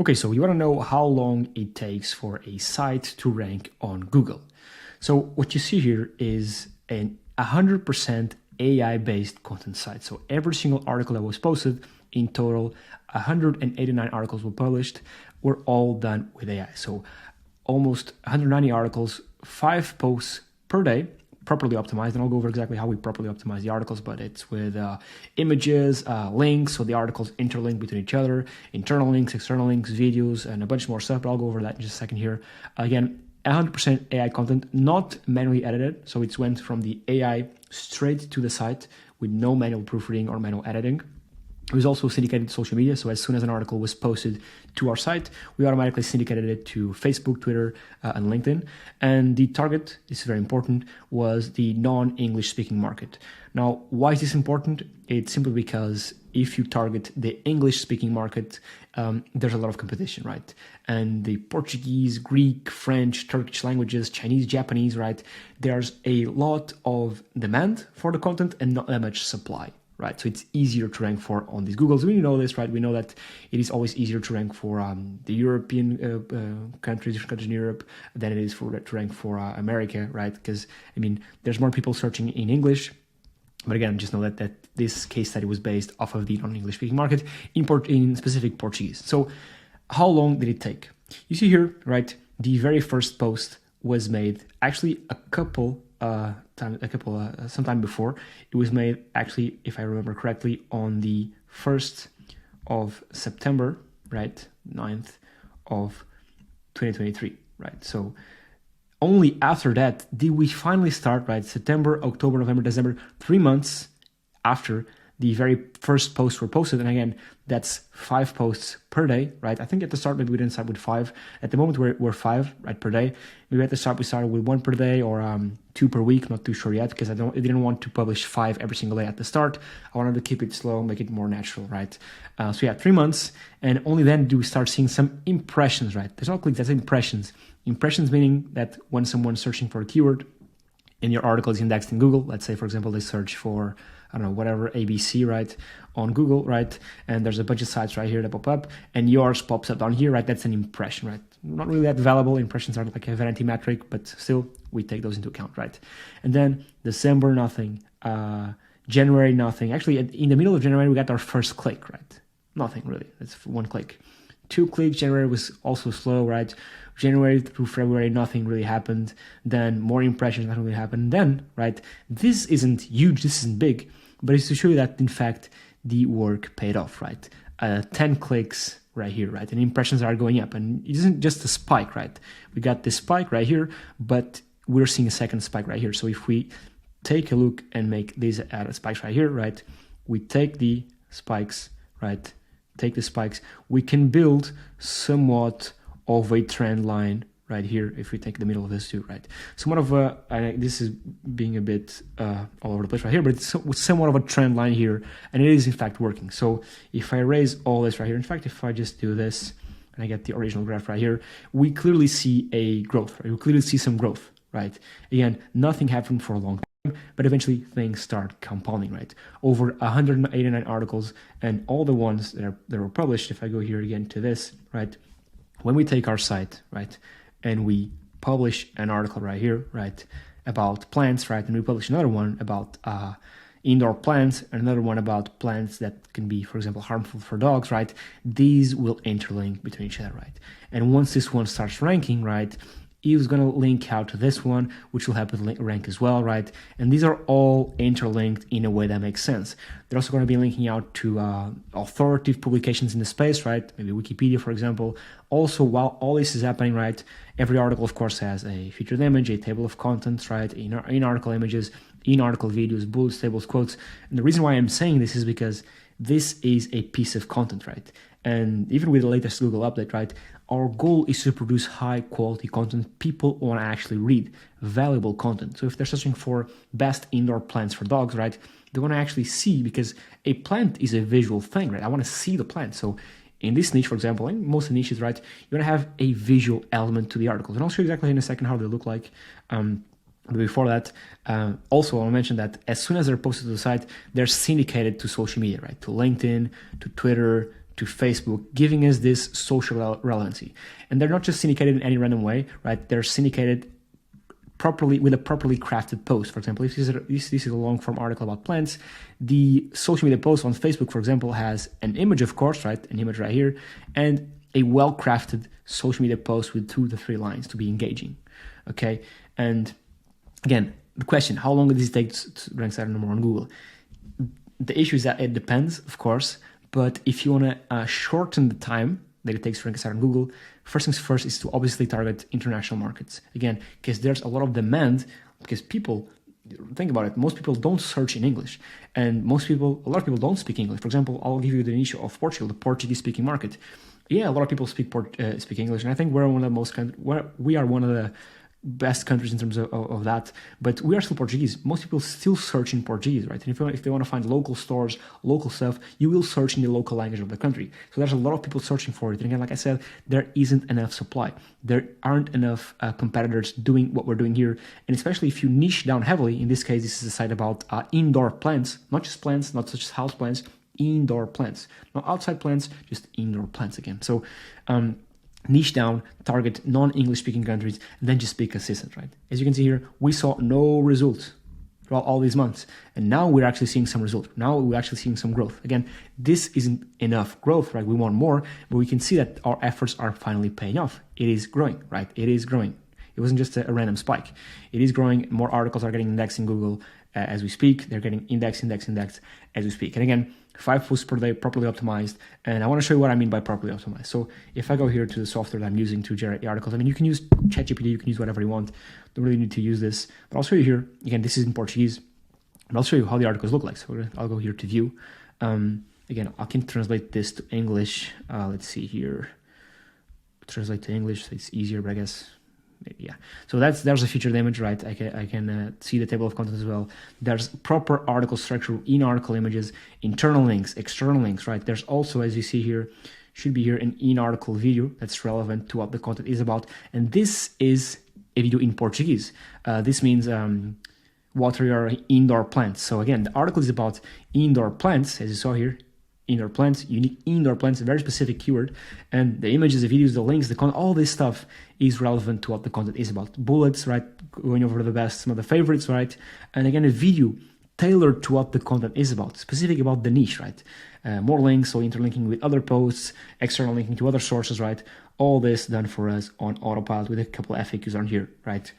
Okay, so you want to know how long it takes for a site to rank on Google. So what you see here is an 100% AI-based content site. So every single article that was posted, in total, 189 articles were published, were all done with AI. So almost 190 articles, 5 posts per day, properly optimized, and I'll go over exactly how we properly optimize the articles, but it's with images, links, so the articles interlink between each other, internal links, external links, videos, and a bunch more stuff, but I'll go over that in just a second here. Again, 100% AI content, not manually edited, so it went from the AI straight to the site with no manual proofreading or manual editing. It was also syndicated to social media, so as soon as an article was posted to our site, we automatically syndicated it to Facebook, Twitter, and LinkedIn. And the target, this is very important, was the non-English speaking market. Now, why is this important? It's simply because if you target the English speaking market, there's a lot of competition, right? And the Portuguese, Greek, French, Turkish languages, Chinese, Japanese, right? There's a lot of demand for the content and not that much supply. Right, so it's easier to rank for on these Googles. We know this, right? We know that it is always easier to rank for the European countries, different countries in Europe, than it is to rank for America, right? Because I mean, there's more people searching in English, but again, just know that this case study was based off of the non-English speaking market in specific Portuguese. So, how long did it take? You see here, right? The very first post was made actually sometime before. It was made actually, if I remember correctly, on the 1st of September, right? 9th of 2023, right? So only after that did we finally start, right? September, October, November, December, 3 months after the very first posts were posted. And again, that's 5 posts per day, right? I think at the start, maybe we didn't start with 5. At the moment, we're 5, right, per day. Maybe at the start, we started with 1 per day or 2 per week. Not too sure yet, because I didn't want to publish 5 every single day at the start. I wanted to keep it slow, make it more natural, right? So yeah, 3 months. And only then do we start seeing some impressions, right? There's no clicks, that's impressions. Impressions meaning that when someone's searching for a keyword and your article is indexed in Google, let's say, for example, they search for, I don't know, whatever, ABC, right, on Google, right? And there's a bunch of sites right here that pop up, and yours pops up down here, right? That's an impression, right? Not really that valuable. Impressions are like a vanity metric, but still, we take those into account, right? And then December, nothing. January, nothing. Actually, in the middle of January, we got our first click, right? Nothing really. It's 1 click. 2 clicks. January was also slow, right? January through February, nothing really happened. Then more impressions, nothing really happened. Then, right, this isn't huge, this isn't big, but it's to show you that, in fact, the work paid off, right? 10 clicks right here, right? And impressions are going up. And it isn't just a spike, right? We got this spike right here, but we're seeing a second spike right here. So if we take a look and make these spikes right here, right? We take the spikes, right? Take the spikes. We can build somewhat of a trend line right here if we take the middle of this two, right? Somewhat of a, this is being a bit all over the place right here, but it's somewhat of a trend line here, and it is in fact working. So if I erase all this right here, in fact, if I just do this and I get the original graph right here, we clearly see a growth, right? We clearly see some growth, right? Again, nothing happened for a long time, but eventually things start compounding, right? Over 189 articles, and all the ones that were published, if I go here again to this, right? When we take our site, right, and we publish an article right here, right, about plants, right, and we publish another one about indoor plants, and another one about plants that can be, for example, harmful for dogs, right, these will interlink between each other, right? And once this one starts ranking, right, is going to link out to this one, which will help it rank as well, right? And these are all interlinked in a way that makes sense. They're also going to be linking out to authoritative publications in the space, right? Maybe Wikipedia, for example. Also, while all this is happening, right, every article, of course, has a featured image, a table of contents, right? In-article images, in-article videos, bullets, tables, quotes. And the reason why I'm saying this is because this is a piece of content, right? And even with the latest Google update, right, our goal is to produce high quality content people want to actually read, valuable content. So if they're searching for best indoor plants for dogs, right, they want to actually see, because a plant is a visual thing, right? I want to see the plant. So in this niche, for example, in most niches, right, you want to have a visual element to the articles. And I'll show you exactly in a second how they look like. But before that, also I'll mention that as soon as they're posted to the site, they're syndicated to social media, right? To LinkedIn, to Twitter, to Facebook, giving us this social relevancy. And they're not just syndicated in any random way, right? They're syndicated properly with a properly crafted post. For example, if this is a long form article about plants, the social media post on Facebook, for example, has an image, of course, right? An image right here, and a well-crafted social media post with 2 to 3 lines to be engaging. Okay, and again, the question: how long does it take to rank site number on Google? The issue is that it depends, of course, but if you want to shorten the time that it takes to rank a site on Google, first things first is to obviously target international markets. Again, because there's a lot of demand, because people, think about it, most people don't search in English, and a lot of people don't speak English. For example, I'll give you the niche of Portugal, the Portuguese-speaking market. Yeah, a lot of people speak English, and I think we are one of the best countries in terms of that, but we are still Portuguese. Most people still search in Portuguese, right? And if they want to find local stores, local stuff, you will search in the local language of the country. So there's a lot of people searching for it. And again, like I said, there isn't enough supply. There aren't enough competitors doing what we're doing here. And especially if you niche down heavily, in this case, this is a site about indoor plants, not just plants, not just house plants, indoor plants, not outside plants, just indoor plants again. So, niche down, target non-English speaking countries, and then just be consistent, right? As you can see here, we saw no results throughout all these months, and now we're actually seeing some results. Now we're actually seeing some growth. Again, this isn't enough growth, right? We want more, but we can see that our efforts are finally paying off. It is growing, right? It is growing. It wasn't just a random spike. It is growing. More articles are getting indexed in Google as we speak. They're getting indexed as we speak. And again, 5 posts per day, properly optimized. And I want to show you what I mean by properly optimized. So if I go here to the software that I'm using to generate the articles, I mean, you can use ChatGPT, you can use whatever you want. Don't really need to use this. But I'll show you here. Again, this is in Portuguese. But I'll show you how the articles look like. So I'll go here to view. Again, I can translate this to English. Let's see here. Translate to English, so it's easier, but I guess... maybe, yeah. So there's a featured image, right? I can see the table of contents as well. There's proper article structure in article images, internal links, external links, right? There's also, as you see here, should be here an in-article video that's relevant to what the content is about. And this is a video in Portuguese. This means water your indoor plants. So again, the article is about indoor plants, as you saw here. Indoor plants, unique indoor plants, a very specific keyword, and the images, the videos, the links, the content, all this stuff is relevant to what the content is about. Bullets, right? Going over the best, some of the favorites, right? And again, a video tailored to what the content is about, specific about the niche, right? More links, so interlinking with other posts, external linking to other sources, right? All this done for us on autopilot with a couple of FAQs on here, right?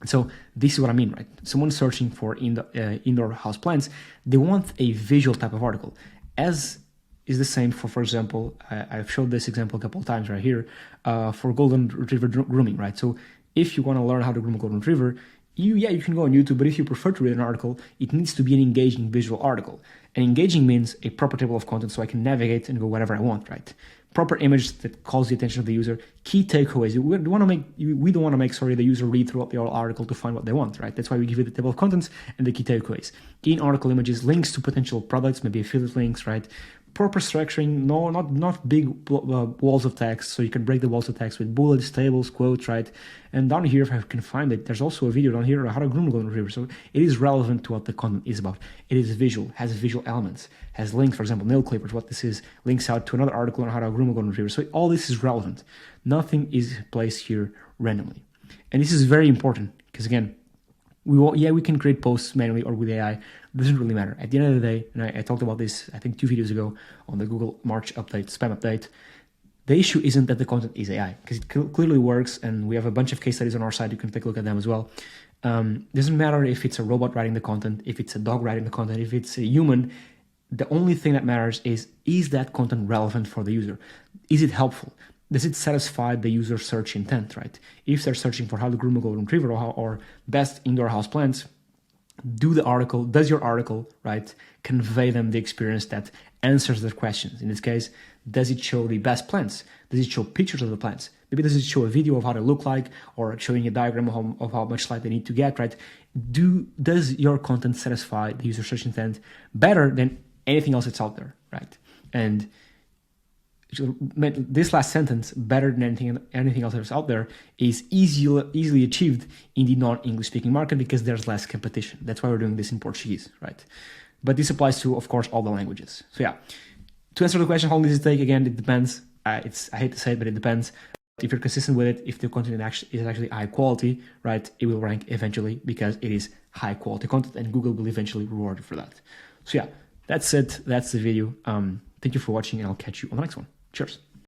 So this is what I mean, right? Someone searching for indoor house plants, they want a visual type of article. As is the same for example, I've showed this example a couple of times right here, for golden retriever grooming, right? So if you want to learn how to groom a golden retriever, you can go on YouTube, but if you prefer to read an article, it needs to be an engaging visual article. And engaging means a proper table of content so I can navigate and go wherever I want, right? Proper image that calls the attention of the user. Key takeaways. We don't want to make the user read throughout the whole article to find what they want, right? That's why we give you the table of contents and the key takeaways. In article images, links to potential products, maybe affiliate links, right? Proper structuring, not big walls of text, so you can break the walls of text with bullets, tables, quotes, right? And down here, if I can find it, there's also a video down here on how to groom a golden retriever. So it is relevant to what the content is about. It is visual, has visual elements, has links, for example, nail clippers, what this is, links out to another article on how to groom a golden retriever. So all this is relevant. Nothing is placed here randomly. And this is very important because, again, we can create posts manually or with AI. It doesn't really matter. At the end of the day, and I talked about this, I think 2 videos ago on the Google March update, spam update, the issue isn't that the content is AI, because it clearly works, and we have a bunch of case studies on our site. You can take a look at them as well. Doesn't matter if it's a robot writing the content, if it's a dog writing the content, if it's a human. The only thing that matters is that content relevant for the user? Is it helpful? Does it satisfy the user search intent, right? If they're searching for how to groom a golden retriever or best indoor house plants, does your article, right, convey them the experience that answers their questions? In this case, does it show the best plants? Does it show pictures of the plants? Maybe does it show a video of how they look like, or showing a diagram of how much light they need to get, right? Does your content satisfy the user search intent better than anything else that's out there, right? And this last sentence, better than anything else that's out there, is easily achieved in the non-English speaking market because there's less competition. That's why we're doing this in Portuguese, right? But this applies to, of course, all the languages. So yeah, To answer the question, how long does it take? Again, it depends. I hate to say it, but it depends. If you're consistent with it, if the content is actually high quality, right, it will rank eventually because it is high quality content, and Google will eventually reward you for that. So yeah, that's it. That's the video. Thank you for watching, and I'll catch you on the next one. Cheers.